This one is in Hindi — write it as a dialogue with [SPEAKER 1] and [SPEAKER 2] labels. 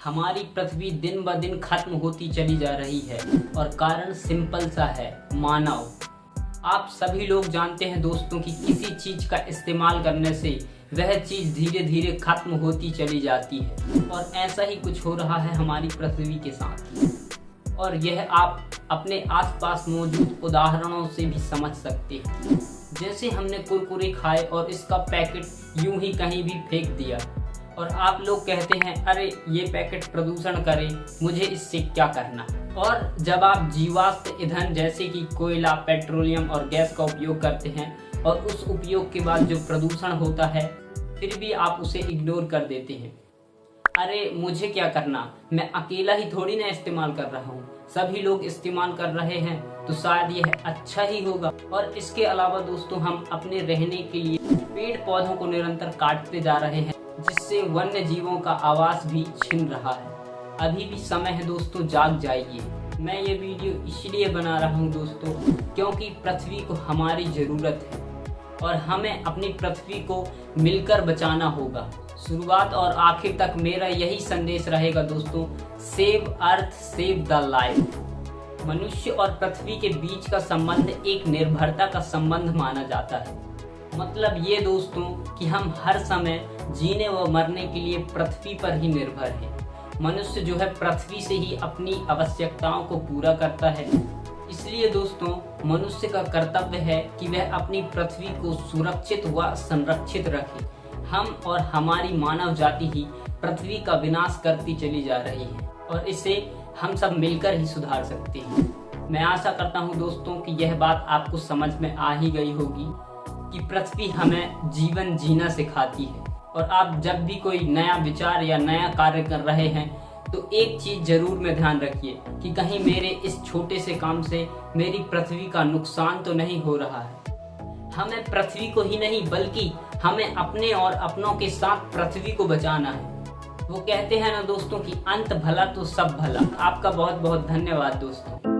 [SPEAKER 1] हमारी पृथ्वी दिन ब दिन खत्म होती चली जा रही है और कारण सिंपल सा है, मानव। आप सभी लोग जानते हैं दोस्तों कि किसी चीज का इस्तेमाल करने से वह चीज धीरे धीरे खत्म होती चली जाती है और ऐसा ही कुछ हो रहा है हमारी पृथ्वी के साथ। और यह आप अपने आसपास मौजूद उदाहरणों से भी समझ सकते हैं। जैसे हमने कुरकुरे खाए और इसका पैकेट यूं ही कहीं भी फेंक दिया और आप लोग कहते हैं अरे ये पैकेट प्रदूषण करे, मुझे इससे क्या करना। और जब आप जीवाश्म ईंधन जैसे कि कोयला, पेट्रोलियम और गैस का उपयोग करते हैं और उस उपयोग के बाद जो प्रदूषण होता है फिर भी आप उसे इग्नोर कर देते हैं। अरे मुझे क्या करना, मैं अकेला ही थोड़ी ना इस्तेमाल कर रहा हूँ, सभी लोग इस्तेमाल कर रहे हैं तो शायद यह अच्छा ही होगा। और इसके अलावा दोस्तों हम अपने रहने के लिए पेड़ पौधों को निरंतर काटते जा रहे हैं जिससे वन्य जीवों का आवास भी छिन रहा है। अभी भी समय है दोस्तों, जाग जाइए। मैं ये वीडियो इसलिए बना रहा हूँ दोस्तों क्योंकि पृथ्वी को हमारी ज़रूरत है और हमें अपनी पृथ्वी को मिलकर बचाना होगा। शुरुआत और आखिर तक मेरा यही संदेश रहेगा दोस्तों, save earth save the life. मनुष्य और पृथ्वी के बीच का संबंध एक निर्भरता का संबंध माना जाता है। मतलब ये दोस्तों कि हम हर समय जीने व मरने के लिए पृथ्वी पर ही निर्भर हैं। मनुष्य जो है पृथ्वी से ही अपनी आवश्यकताओं को पूरा करता है। इसलिए दोस्तों मनुष्य का कर्तव्य है कि वह अपनी पृथ्वी को सुरक्षित व संरक्षित रखे। हम और हमारी मानव जाति ही पृथ्वी का विनाश करती चली जा रही है और इसे हम सब मिलकर ही सुधार सकते हैं। मैं आशा करता हूं दोस्तों कि यह बात आपको समझ में आ ही गई होगी कि पृथ्वी हमें जीवन जीना सिखाती है। और आप जब भी कोई नया विचार या नया कार्य कर रहे हैं तो एक चीज जरूर में ध्यान रखिए कि कहीं मेरे इस छोटे से काम से मेरी पृथ्वी का नुकसान तो नहीं हो रहा है। हमें पृथ्वी को ही नहीं बल्कि हमें अपने और अपनों के साथ पृथ्वी को बचाना है। वो कहते हैं ना दोस्तों कि अंत भला तो सब भला। आपका बहुत बहुत धन्यवाद दोस्तों।